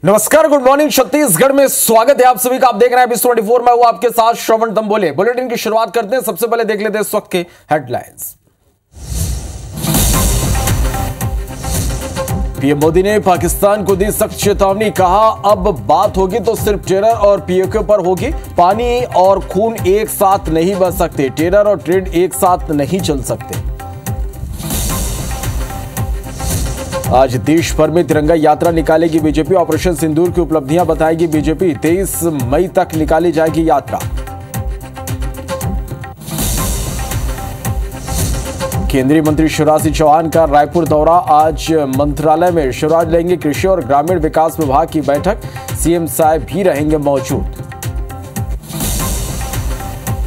नमस्कार, good morning. Chhattisgarh में स्वागत है आप सभी का। आप देख रहे हैं Biz24। मैं हूं आपके साथ श्रवण तंबोले। बुलेटिन की शुरुआत करते हैं। सबसे पहले देख लेते हैं इस वक्त के हेडलाइंस। पीएम मोदी ने पाकिस्तान को दी सख्त चेतावनी, कहा अब बात होगी तो सिर्फ टेरर और पीओके पर होगी। पानी और खून एक साथ नहीं बह सकते, टेरर और ट्रेड एक साथ नहीं चल सकते। आज देश भर में तिरंगा यात्रा निकालेगी बीजेपी। ऑपरेशन सिंदूर की उपलब्धियां बताएगी बीजेपी। 23 मई तक निकाली जाएगी यात्रा। केंद्रीय मंत्री शिवराज सिंह चौहान का रायपुर दौरा। आज मंत्रालय में शिवराज लेंगे कृषि और ग्रामीण विकास विभाग की बैठक। सीएम साहब भी रहेंगे मौजूद।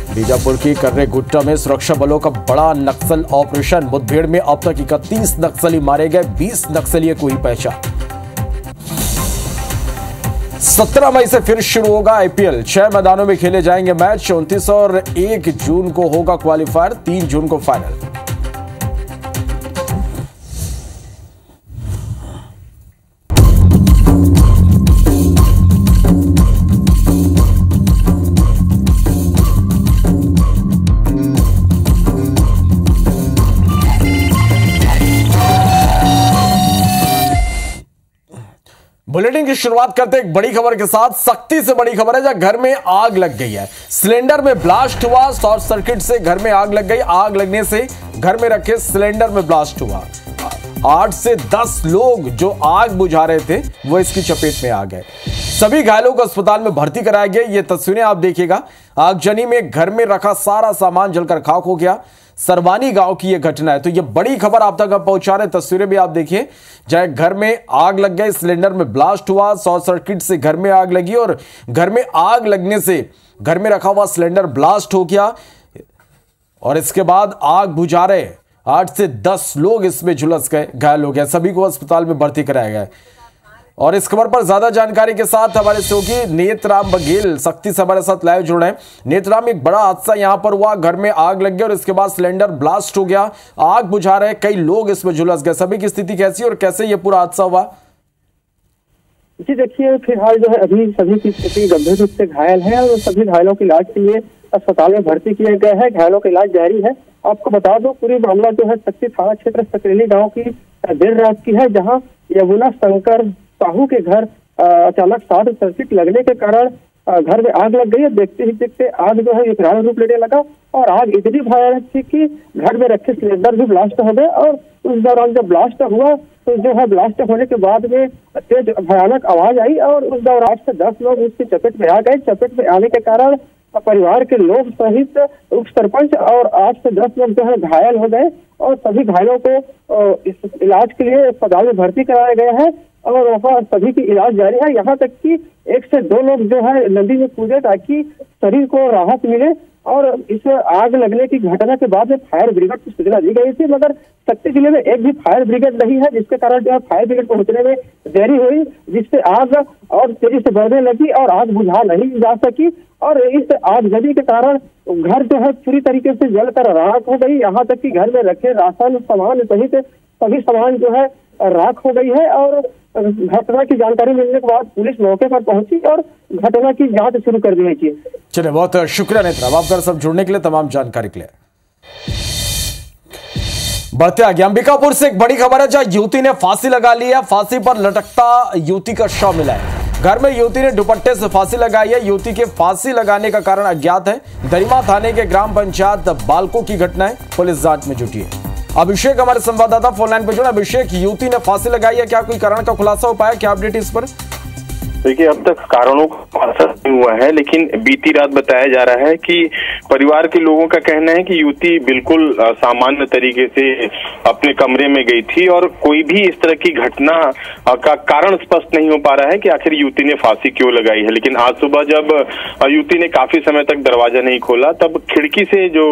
बीजापुर की कर्रे गुट्टा में सुरक्षा बलों का बड़ा नक्सल ऑपरेशन। मुठभेड़ में अब तक 31 नक्सली मारे गए, 20 नक्सलियों को ही पहचान। 17 मई से फिर शुरू होगा आईपीएल। 6 मैदानों में खेले जाएंगे मैच। 29 और 1 जून को होगा क्वालिफायर, 3 जून को फाइनल। बुलेटिन की शुरुआत करते एक बड़ी खबर के साथ। सख्ती से बड़ी खबर है, जहां घर में आग लग गई है। सिलेंडर में ब्लास्ट हुआ। शॉर्ट सर्किट से घर में आग लग गई। आग लगने से घर में रखे सिलेंडर में ब्लास्ट हुआ। 8 से 10 लोग जो आग बुझा रहे थे वो इसकी चपेट में आ गए। सभी घायलों को अस्पताल में भर्ती कराया गया। ये तस्वीरें आप देखिएगा। आगजनी में घर में रखा सारा सामान जलकर खाक हो गया। सरवानी गांव की यह घटना है, तो यह बड़ी खबर आप तक पहुंचा रहे। तस्वीरें भी आप देखिए, चाहे घर में आग लग गई, सिलेंडर में ब्लास्ट हुआ, शॉर्ट सर्किट से घर में आग लगी और घर में आग लगने से घर में रखा हुआ सिलेंडर ब्लास्ट हो गया और इसके बाद आग बुझा रहे 8 से 10 लोग इसमें झुलस गए, घायल हो गए। सभी को अस्पताल में भर्ती कराया गया। और इस खबर पर ज्यादा जानकारी के साथ हमारे सहयोगी नेतराम बघेल सख्ती से हमारे साथ लाइव जुड़ रहे हैं। नेतराम, एक बड़ा हादसा यहां पर हुआ। घर में आग लग गई और इसके बाद सिलेंडर ब्लास्ट हो गया। आग बुझा रहे कई लोग इसमें झुलस गए। सभी की स्थिति कैसी और कैसे ये पूरा हादसा हुआ? जी देखिए, फिलहाल जो है अभी सभी की स्थिति गंभीर रूप से घायल है और सभी घायलों के इलाज के लिए अस्पताल में भर्ती किए गए हैं। घायलों का इलाज जारी है। आपको बता दो, पूरी मामला जो है सक्ती थाना क्षेत्र सकरेली गाँव की देर रात की है, जहाँ यमुना शंकर साहू के घर अचानक शॉर्ट सर्किट लगने के कारण घर में आग लग गई है। देखते ही देखते आग जो है विकराल रूप लेने लगा और आग इतनी भयानक थी कि घर में रखे सिलेंडर भी ब्लास्ट हो गए। और उस दौरान जब ब्लास्ट हुआ तो जो है ब्लास्ट होने के बाद में तेज भयानक आवाज आई और उस दौरान 8 से 10 लोग उसकी चपेट में आ गए। चपेट में आने के कारण परिवार के लोग सहित उप सरपंच और 8 से 10 लोग जो है घायल हो गए और सभी घायलों को इस इलाज के लिए अस्पताल में भर्ती कराया गया है और वहाँ सभी की इलाज जारी है। यहाँ तक कि 1 से 2 लोग जो है नदी में कूदे ताकि शरीर को राहत मिले। और इस आग लगने की घटना के बाद में फायर ब्रिगेड को सूचना दी गई थी, मगर सक्ती जिले में एक भी फायर ब्रिगेड नहीं है, जिसके कारण जो है फायर ब्रिगेड पहुंचने में देरी हुई, जिससे आग और तेजी से बढ़ने लगी और आग बुझा नहीं जा सकी। और इस आगजनी के कारण घर जो है पूरी तरीके से जलकर राख हो गई। यहाँ तक कि घर में रखे राशन सामान सहित सभी सामान जो है राख हो गई है। और घटना की जानकारी मिलने के बाद पुलिस मौके पर पहुंची और घटना की जांच शुरू कर दी है। चलिए, बहुत शुक्रिया नेतराम आपका सब जुड़ने के लिए, तमाम जानकारी के लिए। बढ़ते आगे, अंबिकापुर से एक बड़ी खबर है, जहां युवती ने फांसी लगा ली है। फांसी पर लटकता युवती का शव मिला है। घर में युवती ने दुपट्टे से फांसी लगाई है। युवती के फांसी लगाने का कारण अज्ञात है। दरिमा थाने के ग्राम पंचायत बालको की घटना है। पुलिस जांच में जुटी है। अभिषेक हमारे संवाददाता फोन लाइन पर जुड़े। अभिषेक, युवती ने फांसी लगाई है, क्या कोई कारण का खुलासा हो पाया? क्या अपडेट इस पर? देखिए, अब तक कारणों का खुलासा नहीं हुआ है, लेकिन बीती रात बताया जा रहा है कि परिवार के लोगों का कहना है कि युवती बिल्कुल सामान्य तरीके से अपने कमरे में गई थी और कोई भी इस तरह की घटना का कारण स्पष्ट नहीं हो पा रहा है कि आखिर युवती ने फांसी क्यों लगाई है। लेकिन आज सुबह जब युवती ने काफी समय तक दरवाजा नहीं खोला, तब खिड़की से जो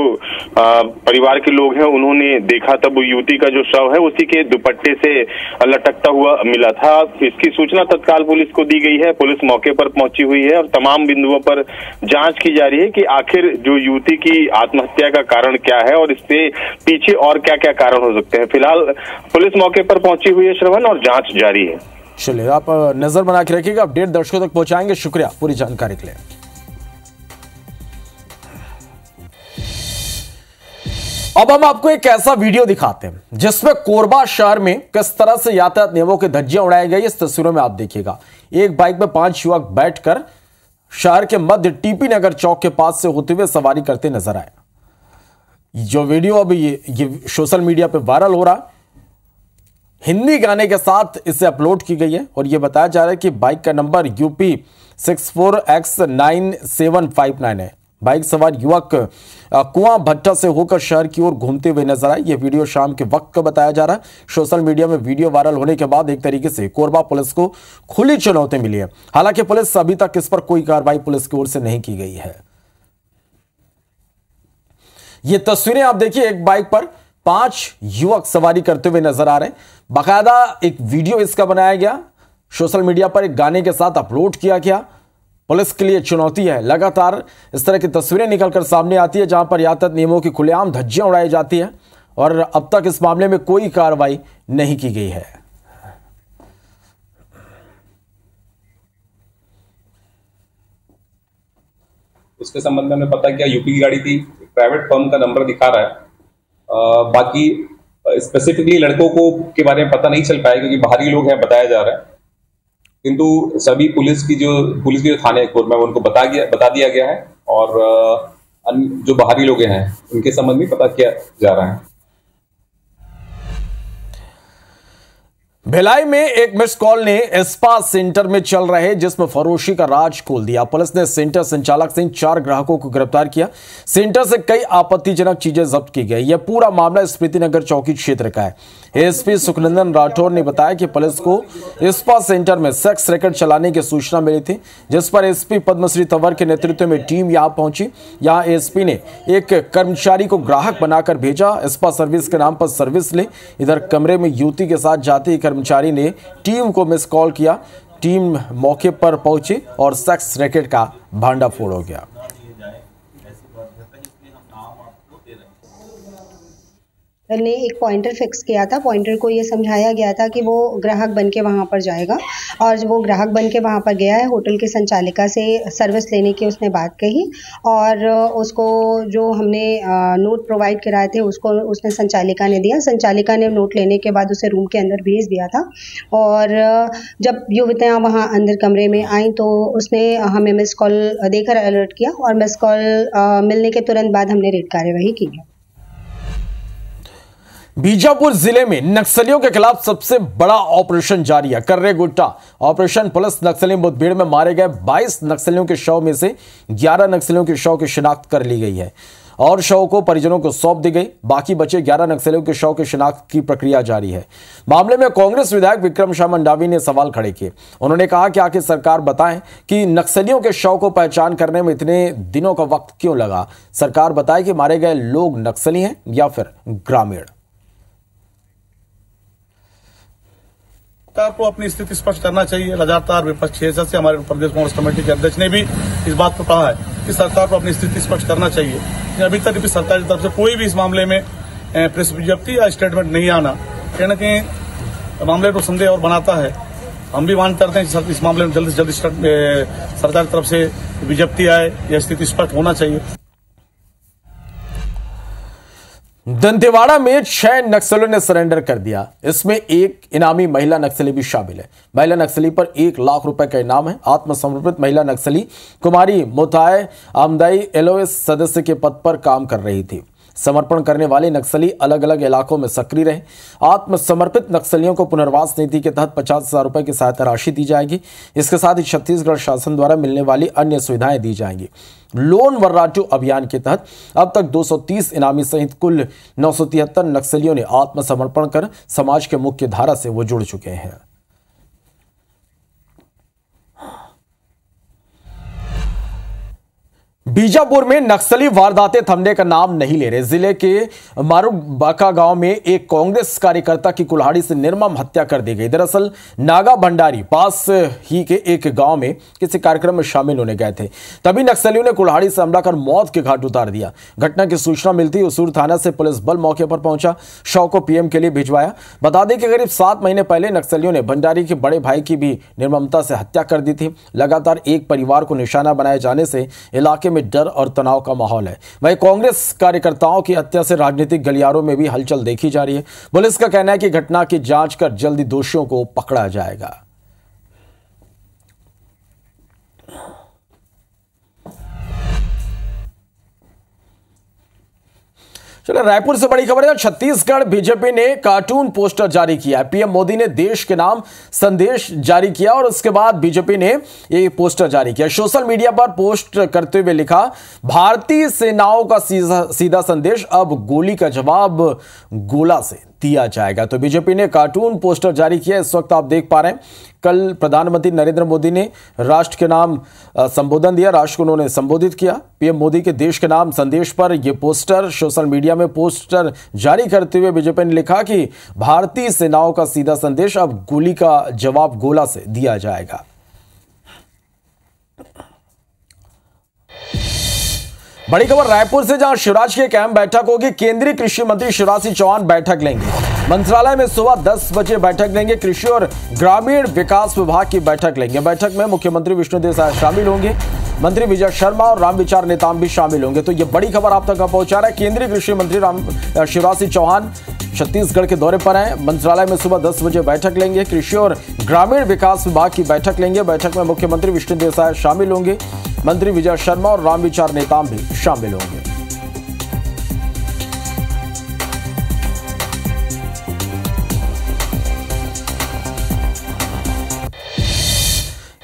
परिवार के लोग हैं उन्होंने देखा, तब युवती का जो शव है उसी के दुपट्टे से लटकता हुआ मिला था। इसकी सूचना तत्काल पुलिस को दी गई है। पुलिस मौके पर पहुंची हुई है और तमाम बिंदुओं पर जांच की जा रही है कि आखिर जो युवती की आत्महत्या का कारण क्या है और इससे पीछे और क्या क्या कारण हो सकते हैं। फिलहाल पुलिस मौके पर पहुंची हुई है श्रवण, और जांच जारी है। चलिए, आप नजर बना के रखिएगा, अपडेट दर्शकों तक पहुंचाएंगे। शुक्रिया पूरी जानकारी के लिए। अब हम आपको एक ऐसा वीडियो दिखाते हैं जिसमें कोरबा शहर में किस तरह से यातायात नियमों की धज्जियां उड़ाई गई। इस तस्वीरों में आप देखिएगा, एक बाइक में 5 युवक बैठकर शहर के मध्य टीपी नगर चौक के पास से होते हुए सवारी करते नजर आए। जो वीडियो अभी ये सोशल मीडिया पे वायरल हो रहा, हिंदी गाने के साथ इसे अपलोड की गई है और यह बताया जा रहा है कि बाइक का नंबर UP 64X9759 है। बाइक सवार युवक कुआं भट्टा से होकर शहर की ओर घूमते हुए नजर आए। यह वीडियो शाम के वक्त का बताया जा रहा है। सोशल मीडिया में वीडियो वायरल होने के बाद एक तरीके से कोरबा पुलिस को खुली चुनौती मिली है। हालांकि पुलिस अभी तक इस पर कोई कार्रवाई पुलिस की ओर से नहीं की गई है। ये तस्वीरें आप देखिए, एक बाइक पर 5 युवक सवारी करते हुए नजर आ रहे हैं। बाकायदा एक वीडियो इसका बनाया गया, सोशल मीडिया पर एक गाने के साथ अपलोड किया गया। पुलिस के लिए चुनौती है। लगातार इस तरह की तस्वीरें निकलकर सामने आती है जहां पर यातायात नियमों की खुलेआम धज्जियां उड़ाई जाती है और अब तक इस मामले में कोई कार्रवाई नहीं की गई है। उसके संबंध में हमें पता किया यूपी की गाड़ी थी, प्राइवेट फर्म का नंबर दिखा रहा है। बाकी स्पेसिफिकली लड़कों को के बारे में पता नहीं चल पाया क्योंकि बाहरी लोग हैं बताया जा रहा है, किंतु सभी पुलिस की जो थाने कोरबा में उनको बता दिया गया है और जो बाहरी लोग हैं उनके संबंध में पता किया जा रहा है। भिलाई में एक मिस कॉल ने स्पा सेंटर में चल रहे जिस्म फरोशी का राज खोल दिया। पुलिस ने सेंटर संचालक सहित 4 ग्राहकों को गिरफ्तार किया। सेंटर से कई आपत्तिजनक चीजें जब्त की गई। यह पूरा मामला स्मृति नगर चौकी क्षेत्र का है। एएसपी सुखनंदन राठौर ने बताया कि पुलिस को स्पा सेंटर में सेक्स रैकेट चलाने की सूचना मिली थी, जिस पर एसपी पद्मश्री तंवर के नेतृत्व में टीम यहां पहुंची। यहां एएसपी ने एक कर्मचारी को ग्राहक बनाकर भेजा, स्पा सर्विस के नाम पर सर्विस ले। इधर कमरे में युवती के साथ जाते ही कर्मचारी ने टीम को मिस कॉल किया। टीम मौके पर पहुंची और सेक्स रैकेट का भांडाफोड़ हो गया। ने एक पॉइंटर फिक्स किया था। पॉइंटर को ये समझाया गया था कि वो ग्राहक बन के वहाँ पर जाएगा और वो ग्राहक बन के वहाँ पर गया है। होटल की संचालिका से सर्विस लेने की उसने बात कही और उसको जो हमने नोट प्रोवाइड कराए थे उसको उसने संचालिका ने दिया। संचालिका ने नोट लेने के बाद उसे रूम के अंदर भेज दिया था और जब युवतियाँ वहाँ अंदर कमरे में आई तो उसने हमें मिस कॉल देकर अलर्ट किया और मिस कॉल मिलने के तुरंत बाद हमने रेड कार्यवाही की है। बीजापुर जिले में नक्सलियों के खिलाफ सबसे बड़ा ऑपरेशन जारी है, कर्रे गुट्टा ऑपरेशन। पुलिस नक्सली मुठभेड़ में मारे गए 22 नक्सलियों के शव में से 11 नक्सलियों के शव की शिनाख्त कर ली गई है और शव को परिजनों को सौंप दी गई। बाकी बचे 11 नक्सलियों के शव की शिनाख्त की प्रक्रिया जारी है। मामले में कांग्रेस विधायक विक्रम शाह मंडावी ने सवाल खड़े किए। उन्होंने कहा कि आखिर सरकार बताएं कि नक्सलियों के शव को पहचान करने में इतने दिनों का वक्त क्यों लगा। सरकार बताए कि मारे गए लोग नक्सली हैं या फिर ग्रामीण। सरकार को अपनी स्थिति स्पष्ट करना चाहिए। लगातार विपक्ष की हैसियत से हमारे प्रदेश कांग्रेस कमेटी के अध्यक्ष ने भी इस बात को कहा है कि सरकार को अपनी स्थिति स्पष्ट करना चाहिए। अभी तक भी सरकार की तरफ से कोई भी इस मामले में प्रेस विज्ञप्ति या स्टेटमेंट नहीं आना कहीं न कहीं मामले को संदेह और बनाता है। हम भी मांग करते हैं कि इस मामले में जल्द से जल्द सरकार की तरफ से विज्ञप्ति आए या स्थिति स्पष्ट होना चाहिए। दंतेवाड़ा में 6 नक्सलियों ने सरेंडर कर दिया। इसमें एक इनामी महिला नक्सली भी शामिल है। महिला नक्सली पर 1 लाख रुपए का इनाम है। आत्मसमर्पित महिला नक्सली कुमारी मोताय आमदाई एलओएस सदस्य के पद पर काम कर रही थी। समर्पण करने वाले नक्सली अलग अलग इलाकों में सक्रिय रहे। आत्मसमर्पित नक्सलियों को पुनर्वास नीति के तहत 50,000 रुपए की सहायता राशि दी जाएगी। इसके साथ ही छत्तीसगढ़ शासन द्वारा मिलने वाली अन्य सुविधाएं दी जाएंगी। लोन वर्राटू अभियान के तहत अब तक 230 इनामी सहित कुल 973 नक्सलियों ने आत्मसमर्पण कर समाज के मुख्य धारा से वो जुड़ चुके हैं। बीजापुर में नक्सली वारदातें थमने का नाम नहीं ले रहे। जिले के मारूबाका गांव में एक कांग्रेस कार्यकर्ता की कुल्हाड़ी से निर्मम हत्या कर दी गई। दरअसल नागा भंडारी पास ही के एक गांव में किसी कार्यक्रम में शामिल होने गए थे, तभी नक्सलियों ने कुल्हाड़ी से हमला कर मौत के घाट उतार दिया। घटना की सूचना मिलती उसूर थाना से पुलिस बल मौके पर पहुंचा, शव को पीएम के लिए भिजवाया। बता दें कि करीब 7 महीने पहले नक्सलियों ने भंडारी के बड़े भाई की भी निर्ममता से हत्या कर दी थी। लगातार एक परिवार को निशाना बनाए जाने से इलाके में डर और तनाव का माहौल है। वहीं कांग्रेस कार्यकर्ताओं की हत्या से राजनीतिक गलियारों में भी हलचल देखी जा रही है। पुलिस का कहना है कि घटना की जांच कर जल्दी दोषियों को पकड़ा जाएगा। चलो रायपुर से बड़ी खबर है। छत्तीसगढ़ बीजेपी ने कार्टून पोस्टर जारी किया है। पीएम मोदी ने देश के नाम संदेश जारी किया और उसके बाद बीजेपी ने ये पोस्टर जारी किया। सोशल मीडिया पर पोस्ट करते हुए लिखा, भारतीय सेनाओं का सीधा संदेश, अब गोली का जवाब गोला से दिया जाएगा। तो बीजेपी ने कार्टून पोस्टर जारी किया। इस वक्त आप देख पा रहे हैं, कल प्रधानमंत्री नरेंद्र मोदी ने राष्ट्र के नाम संबोधन दिया, राष्ट्र को उन्होंने संबोधित किया। पीएम मोदी के देश के नाम संदेश पर यह पोस्टर सोशल मीडिया में पोस्टर जारी करते हुए बीजेपी ने लिखा कि भारतीय सेनाओं का सीधा संदेश, अब गोली का जवाब गोला से दिया जाएगा। बड़ी खबर रायपुर से, जहां शिवराज की एक अहम बैठक होगी। केंद्रीय कृषि मंत्री शिवराज सिंह चौहान बैठक लेंगे। मंत्रालय में सुबह 10 बजे बैठक लेंगे। कृषि और ग्रामीण विकास विभाग की बैठक लेंगे। बैठक में मुख्यमंत्री विष्णुदेव साय शामिल होंगे, मंत्री विजय शर्मा और रामविचार नेताम भी शामिल होंगे। तो यह बड़ी खबर आप तक पहुंचा रहा है। केंद्रीय कृषि मंत्री शिवराज सिंह चौहान छत्तीसगढ़ के दौरे पर हैं। मंत्रालय में सुबह 10 बजे बैठक लेंगे। कृषि और ग्रामीण विकास विभाग की बैठक लेंगे। बैठक में मुख्यमंत्री विष्णुदेव साय शामिल होंगे, मंत्री विजय शर्मा और रामविचार नेताम भी शामिल होंगे।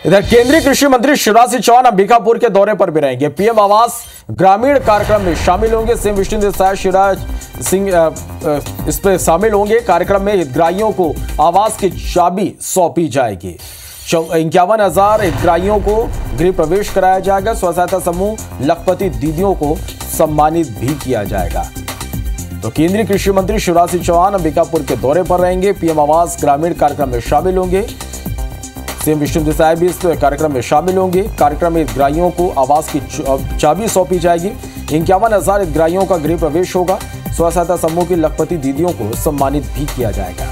इधर केंद्रीय कृषि मंत्री शिवराज सिंह चौहान अंबिकापुर के दौरे पर भी रहेंगे। पीएम आवास ग्रामीण कार्यक्रम में शामिल होंगे। सीएम विष्णुदेव साय शिवराज सिंह इस पर शामिल होंगे। कार्यक्रम में हितग्राहियों को आवास की चाबी सौंपी जाएगी। 51,000 हितग्राहियों को गृह प्रवेश कराया जाएगा। स्व सहायता समूह लखपति दीदियों को सम्मानित भी किया जाएगा। तो केंद्रीय कृषि मंत्री शिवराज सिंह चौहान अंबिकापुर के दौरे पर रहेंगे। पीएम आवास ग्रामीण कार्यक्रम में शामिल होंगे। सीएम विष्णुदेव साय भी इस कार्यक्रम में शामिल होंगे। कार्यक्रम में हितग्राहियों को आवास की चाबी सौंपी जाएगी। 51,000 हितग्राहियों का गृह प्रवेश होगा। स्व सहायता समूह की लखपति दीदियों को सम्मानित भी किया जाएगा।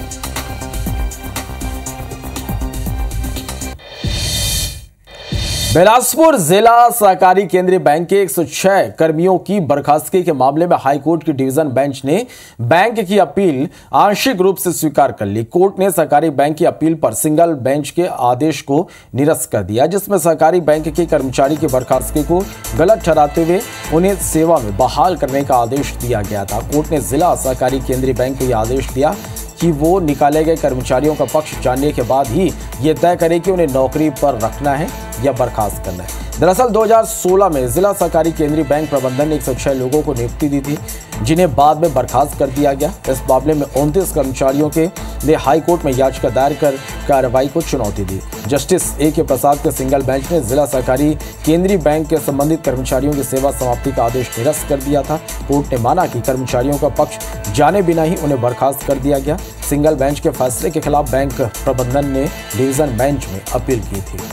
बिलासपुर जिला सहकारी केंद्रीय बैंक के 106 कर्मियों की बर्खास्तगी के मामले में हाईकोर्ट की डिवीजन बेंच ने बैंक की अपील आंशिक रूप से स्वीकार कर ली। कोर्ट ने सहकारी बैंक की अपील पर सिंगल बेंच के आदेश को निरस्त कर दिया, जिसमें सहकारी बैंक के कर्मचारी की बर्खास्तगी को गलत ठहराते हुए उन्हें सेवा में बहाल करने का आदेश दिया गया था। कोर्ट ने जिला सहकारी केंद्रीय बैंक को यह आदेश दिया कि वो निकाले गए कर्मचारियों का पक्ष जानने के बाद ही ये तय करे कि उन्हें नौकरी पर रखना है या बर्खास्त करना है। दरअसल 2016 में जिला सहकारी केंद्रीय बैंक प्रबंधन ने 106 लोगों को नियुक्ति दी थी, जिन्हें बाद में बर्खास्त कर दिया गया। इस मामले में 29 कर्मचारियों के ने हाई कोर्ट में याचिका दायर कर कार्रवाई को चुनौती दी। Justice A.K. प्रसाद के सिंगल बेंच ने जिला सहकारी केंद्रीय बैंक के संबंधित कर्मचारियों की सेवा समाप्ति का आदेश निरस्त कर दिया था। कोर्ट ने माना कि कर्मचारियों का पक्ष जाने बिना ही उन्हें बर्खास्त कर दिया गया। सिंगल बेंच के फैसले के खिलाफ बैंक प्रबंधन ने डिवीजन बेंच में अपील की थी।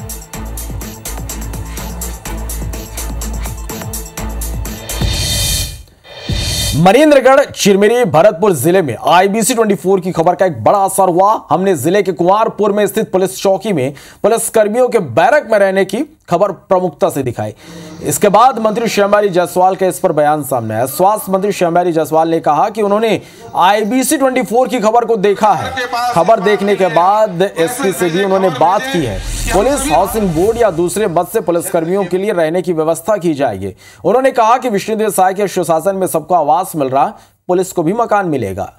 मनेन्द्रगढ़ चिरमिरी भरतपुर जिले में IBC 24 की खबर का एक बड़ा असर हुआ। हमने जिले के कुंवारपुर में स्थित पुलिस चौकी में पुलिस कर्मियों के बैरक में रहने की खबर प्रमुखता से दिखाई। इसके बाद मंत्री श्यामबिहारी जायसवाल का इस पर बयान सामने आया। स्वास्थ्य मंत्री श्यामबिहारी जायसवाल ने कहा कि उन्होंने IBC 24 की खबर को देखा है। खबर देखने के बाद SP से भी उन्होंने बात की है। पुलिस हाउसिंग बोर्ड या दूसरे मद से पुलिस कर्मियों के लिए रहने की व्यवस्था की जाएगी। उन्होंने कहा कि विष्णुदेव साय के सुशासन में सबको आवास मिल रहा, पुलिस को भी मकान मिलेगा।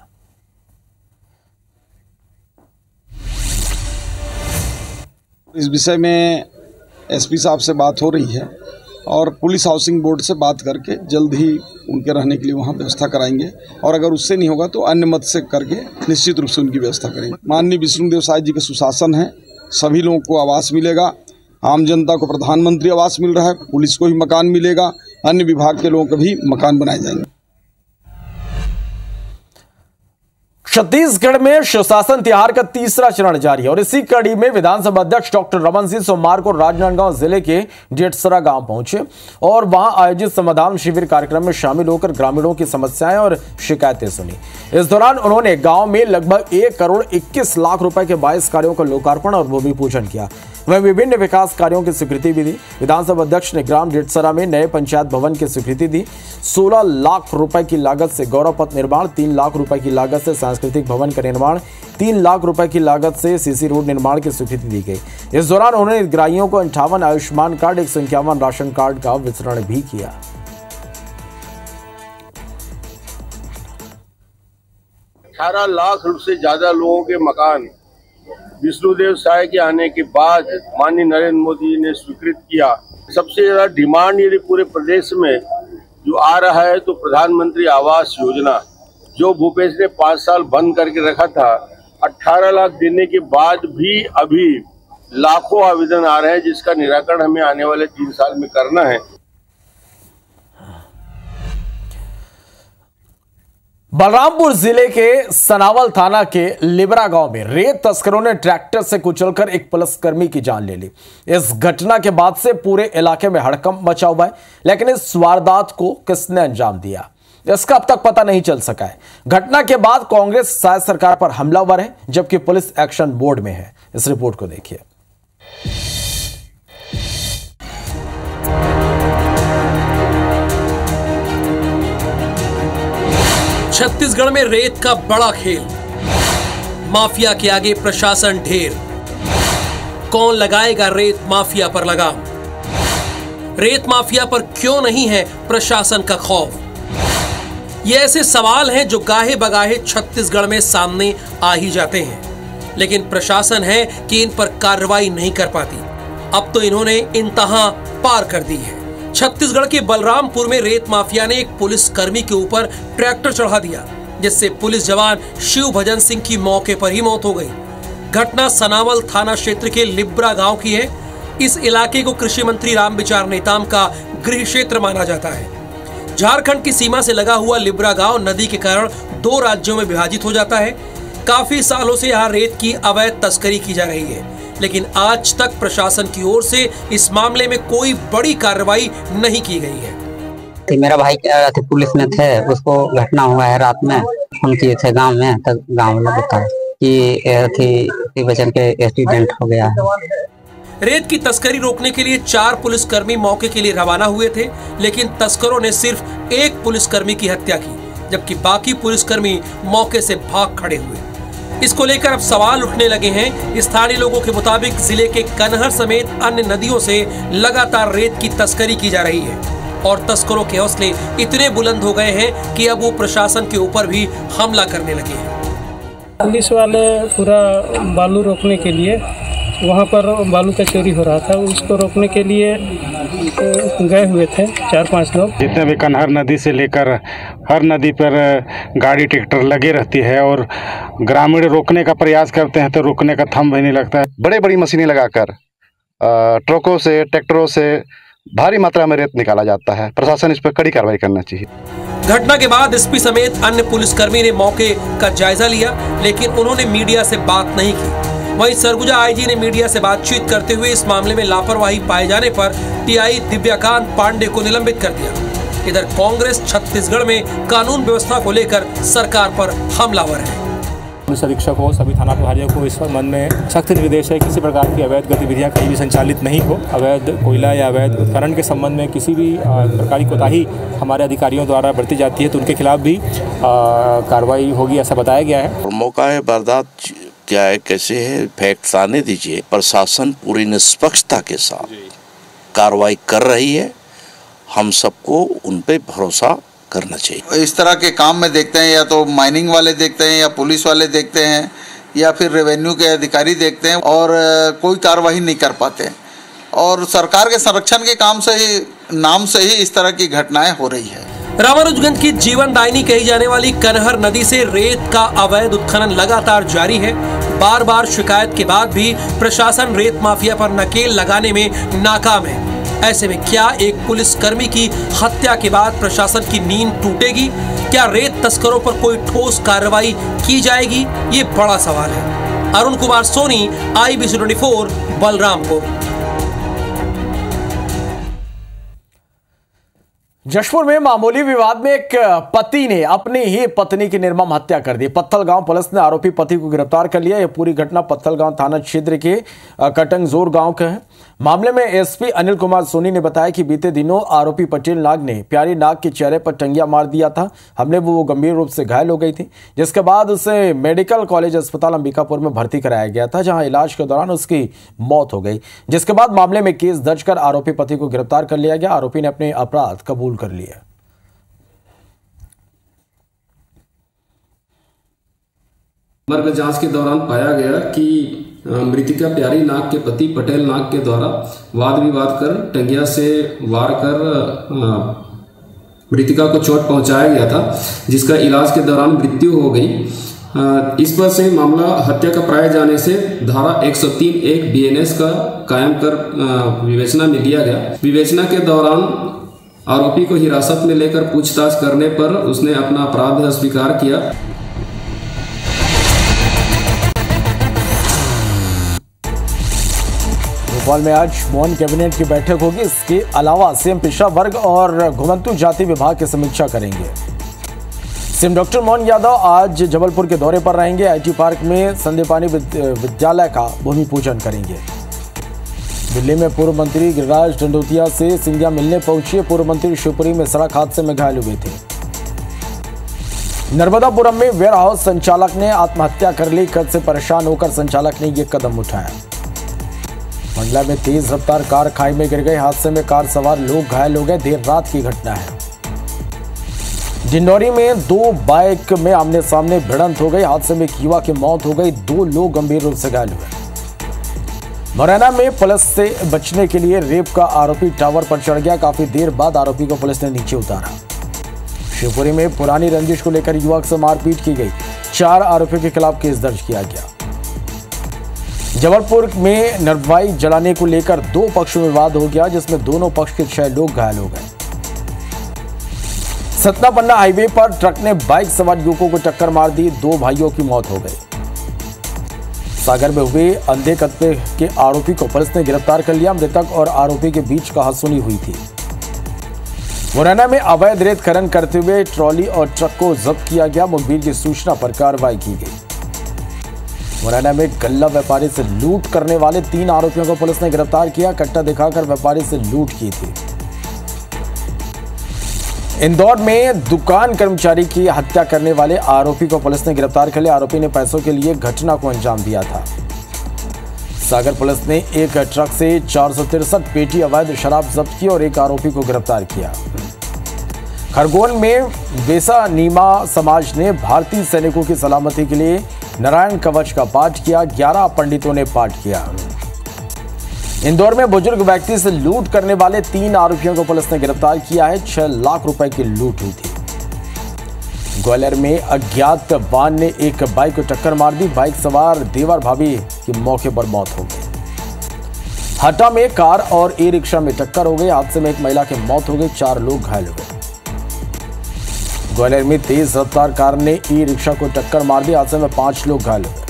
इस विषय में SP साहब से बात हो रही है और पुलिस हाउसिंग बोर्ड से बात करके जल्द ही उनके रहने के लिए वहाँ व्यवस्था कराएंगे और अगर उससे नहीं होगा तो अन्य मत से करके निश्चित रूप से उनकी व्यवस्था करेंगे। माननीय विष्णुदेव साय जी के सुशासन है, सभी लोगों को आवास मिलेगा। आम जनता को प्रधानमंत्री आवास मिल रहा है, पुलिस को भी मकान मिलेगा। अन्य विभाग के लोगों के भी मकान बनाए जाएंगे। छत्तीसगढ़ में सुशासन तिहार का तीसरा चरण जारी है और इसी कड़ी में विधानसभा अध्यक्ष डॉक्टर रमन सिंह सोमवार को राजनांदगांव जिले के डेटसरा गांव पहुंचे और वहां आयोजित समाधान शिविर कार्यक्रम में शामिल होकर ग्रामीणों की समस्याएं और शिकायतें सुनी। इस दौरान उन्होंने गांव में लगभग 1 करोड़ 21 लाख रुपए के 22 कार्यों का लोकार्पण और भूमि पूजन किया। वह विभिन्न विकास कार्यों की स्वीकृति भी दी। विधानसभा अध्यक्ष ने ग्राम डेटसरा में नए पंचायत भवन की स्वीकृति दी। 16 लाख रुपए की लागत से गौरव पथ निर्माण, 3 लाख रुपए की लागत से सांस्कृतिक भवन का निर्माण, 3 लाख रुपए की लागत से सीसी रोड निर्माण की स्वीकृति दी गई। इस दौरान उन्होंने हितग्राहियों को 58 आयुष्मान कार्ड, 151 राशन कार्ड का वितरण भी किया। $18 लाख से ज्यादा लोगों के मकान विष्णुदेव साय के आने के बाद माननीय नरेंद्र मोदी ने स्वीकृत किया। सबसे ज्यादा डिमांड यदि पूरे प्रदेश में जो आ रहा है तो प्रधानमंत्री आवास योजना, जो भूपेश ने 5 साल बंद करके रखा था, 18 लाख देने के बाद भी अभी लाखों आवेदन आ रहे हैं, जिसका निराकरण हमें आने वाले 3 साल में करना है। बलरामपुर जिले के सनावल थाना के लिबरा गांव में रेत तस्करों ने ट्रैक्टर से कुचलकर एक पुलिसकर्मी की जान ले ली। इस घटना के बाद से पूरे इलाके में हड़कंप मचा हुआ है, लेकिन इस वारदात को किसने अंजाम दिया इसका अब तक पता नहीं चल सका है। घटना के बाद कांग्रेस शायद सरकार पर हमलावर है, जबकि पुलिस एक्शन मोड में है। इस रिपोर्ट को देखिए। छत्तीसगढ़ में रेत का बड़ा खेल, माफिया के आगे प्रशासन ढेर। कौन लगाएगा रेत माफिया पर लगाम? रेत माफिया पर क्यों नहीं है प्रशासन का खौफ? ये ऐसे सवाल हैं जो गाहे बगाहे छत्तीसगढ़ में सामने आ ही जाते हैं, लेकिन प्रशासन है कि इन पर कार्रवाई नहीं कर पाती। अब तो इन्होंने इंतहा पार कर दी है। छत्तीसगढ़ के बलरामपुर में रेत माफिया ने एक पुलिस कर्मी के ऊपर ट्रैक्टर चढ़ा दिया, जिससे पुलिस जवान शिव भजन सिंह की मौके पर ही मौत हो गई। घटना सनावल थाना क्षेत्र के लिब्रा गांव की है। इस इलाके को कृषि मंत्री रामविचार नेताम का गृह क्षेत्र माना जाता है। झारखंड की सीमा से लगा हुआ लिब्रा गांव नदी के कारण 2 राज्यों में विभाजित हो जाता है। काफी सालों से यहाँ रेत की अवैध तस्करी की जा रही है, लेकिन आज तक प्रशासन की ओर से इस मामले में कोई बड़ी कार्रवाई नहीं की गई है। मेरा भाई पुलिस में थे, उसको घटना हुआ है रात में, फोन किए थे गांव में, तब गांव वाला बताया कि बचन के एक्सीडेंट हो गया है। रेत की तस्करी रोकने के लिए 4 पुलिसकर्मी मौके के लिए रवाना हुए थे, लेकिन तस्करों ने सिर्फ 1 पुलिसकर्मी की हत्या की, जबकि बाकी पुलिसकर्मी मौके से भाग खड़े हुए। इसको लेकर अब सवाल उठने लगे हैं। स्थानीय लोगों के मुताबिक जिले के कनहर समेत अन्य नदियों से लगातार रेत की तस्करी की जा रही है और तस्करों के हौसले इतने बुलंद हो गए हैं कि अब वो प्रशासन के ऊपर भी हमला करने लगे हैं। पुलिस वाले पूरा बालू रोकने के लिए, वहाँ पर बालू का चोरी हो रहा था, उसको रोकने के लिए गए हुए थे 4-5 लोग। जितने भी कनहर नदी से लेकर हर नदी पर गाड़ी ट्रैक्टर लगे रहती है और ग्रामीण रोकने का प्रयास करते हैं तो रोकने का थम भी नहीं लगता है। बड़े बड़ी मशीनें लगाकर ट्रकों से, ट्रैक्टरों से भारी मात्रा में रेत निकाला जाता है। प्रशासन इस पर कड़ी कार्रवाई करना चाहिए। घटना के बाद एसपी समेत अन्य पुलिसकर्मी ने मौके का जायजा लिया, लेकिन उन्होंने मीडिया से बात नहीं की। वहीं सरगुजा आईजी ने मीडिया से बातचीत करते हुए इस मामले में लापरवाही पाए जाने पर टीआई दिव्याकांत पांडे को निलंबित कर दिया। इधर कांग्रेस छत्तीसगढ़ में कानून व्यवस्था को लेकर सरकार पर हमलावर है। पुलिस अधीक्षकों, सभी थाना प्रभारियों को इस संबंध में सख्त निर्देश है, किसी प्रकार की अवैध गतिविधियां कहीं भी संचालित नहीं हो। अवैध कोयला या अवैध उत्खनन के संबंध में किसी भी प्रकार की कोताही हमारे अधिकारियों द्वारा बरती जाती है तो उनके खिलाफ भी कार्रवाई होगी, ऐसा बताया गया है। मौका है, वारदात क्या है, कैसे है, फैक्ट्स आने दीजिए। प्रशासन पूरी निष्पक्षता के साथ कार्रवाई कर रही है, हम सबको उन पे भरोसा करना चाहिए। इस तरह के काम में देखते हैं, या तो माइनिंग वाले देखते हैं, या पुलिस वाले देखते हैं, या फिर रेवेन्यू के अधिकारी देखते हैं और कोई कार्रवाई नहीं कर पाते। और सरकार के संरक्षण के काम से ही, नाम से ही इस तरह की घटनाएं हो रही है। रामानुजगंज की जीवनदायिनी कही जाने वाली कनहर नदी से रेत का अवैध उत्खनन लगातार जारी है। बार बार शिकायत के बाद भी प्रशासन रेत माफिया पर नकेल लगाने में नाकाम है। ऐसे में क्या एक पुलिसकर्मी की हत्या के बाद प्रशासन की नींद टूटेगी? क्या रेत तस्करों पर कोई ठोस कार्रवाई की जाएगी? ये बड़ा सवाल है। अरुण कुमार सोनी, IBC 24, बलरामपुर। जशपुर में मामूली विवाद में एक पति ने अपनी ही पत्नी की निर्मम हत्या कर दी। पत्थलगांव पुलिस ने आरोपी पति को गिरफ्तार कर लिया। यह पूरी घटना पत्थलगांव थाना क्षेत्र के कटंगजोर गांव का है। मामले में एसपी अनिल कुमार सोनी ने बताया कि बीते दिनों आरोपी पटेल नाग ने प्यारी नाग के चेहरे पर टंगिया मार दिया था। हमले में वो गंभीर रूप से घायल हो गई थी, जिसके बाद उसे मेडिकल कॉलेज अस्पताल अंबिकापुर में भर्ती कराया गया था, जहां इलाज के दौरान उसकी मौत हो गई। जिसके बाद मामले में केस दर्ज कर आरोपी पति को गिरफ्तार कर लिया गया। आरोपी ने अपने अपराध कबूल कर लिया। मर्ग जांच के दौरान पाया गया कि मृतिका प्यारी नाग के पति पटेल नाग के द्वारा वाद विवाद कर टंगिया से वार कर मृतिका को चोट पहुंचाया गया था, जिसका इलाज के दौरान मृत्यु हो गई। इस पर से मामला हत्या का पाए जाने से धारा 103(1) BNS का कायम कर विवेचना में लिया गया। विवेचना के दौरान आरोपी को हिरासत में लेकर पूछताछ करने पर उसने अपना अपराध स्वीकार किया। भोपाल में आज मोहन कैबिनेट की बैठक होगी। इसके अलावा सीएम पिछड़ा वर्ग और घुमंतु जाति विभाग की समीक्षा करेंगे। सीएम डॉक्टर मोहन यादव आज जबलपुर के दौरे पर रहेंगे। IT पार्क में संदीपानी विद्यालय का भूमि पूजन करेंगे। दिल्ली में पूर्व मंत्री गिरिराज दंडोतिया से सिंधिया मिलने पहुंचे। पूर्व मंत्री शिवपुरी में सड़क हादसे में घायल हुए थे। नर्मदापुरम में वेयर हाउस संचालक ने आत्महत्या कर ली। कर्ज से परेशान होकर संचालक ने यह कदम उठाया। मंडला में तेज रफ्तार कार खाई में गिर गई। हादसे में कार सवार लोग घायल हो गए। देर रात की घटना है। डिंडौरी में 2 बाइक में आमने सामने भिड़ंत हो गई। हादसे में एक युवक की मौत हो गई। 2 लोग गंभीर रूप से घायल हुए। मुरैना में पुलिस से बचने के लिए रेप का आरोपी टावर पर चढ़ गया। काफी देर बाद आरोपी को पुलिस ने नीचे उतारा। शिवपुरी में पुरानी रंजिश को लेकर युवक से मारपीट की गई। 4 आरोपियों के खिलाफ केस दर्ज किया गया। जबलपुर में नरवाई जलाने को लेकर 2 पक्षों में विवाद हो गया, जिसमें दोनों पक्ष के 6 लोग घायल हो गए। सतना पन्ना हाईवे पर ट्रक ने बाइक सवार युवकों को टक्कर मार दी। 2 भाइयों की मौत हो गई। सागर में हुए अंधे कत्ल के आरोपी को पुलिस ने गिरफ्तार कर लिया। मृतक और आरोपी के बीच कहासुनी हुई थी। मुरैना में अवैध रेत खनन करते हुए ट्रॉली और ट्रक को जब्त किया गया। मुखबिर की सूचना पर कार्रवाई की गई। मुरैना में गल्ला व्यापारी से लूट करने वाले 3 आरोपियों को पुलिस ने गिरफ्तार किया। कट्टा दिखाकर व्यापारी से लूट की थी। इंदौर में दुकान कर्मचारी की हत्या करने वाले आरोपी को पुलिस ने गिरफ्तार कर लिया। आरोपी ने पैसों के लिए घटना को अंजाम दिया था। सागर पुलिस ने एक ट्रक से 463 पेटी अवैध शराब जब्त की और एक आरोपी को गिरफ्तार किया। खरगोन में बेसा नीमा समाज ने भारतीय सैनिकों की सलामती के लिए नारायण कवच का पाठ किया। 11 पंडितों ने पाठ किया। इंदौर में बुजुर्ग व्यक्ति से लूट करने वाले 3 आरोपियों को पुलिस ने गिरफ्तार किया है। 6 लाख रुपए की लूट हुई थी। ग्वालियर में अज्ञात वाहन ने एक बाइक को टक्कर मार दी। बाइक सवार देवर भाभी की मौके पर मौत हो गई। हटा में कार और ई रिक्शा में टक्कर हो गई। हादसे में एक महिला की मौत हो गई। 4 लोग घायल हो गए। ग्वालियर में तेज रफ्तार कार ने ई रिक्शा को टक्कर मार दी। हादसे में 5 लोग घायल हो गए।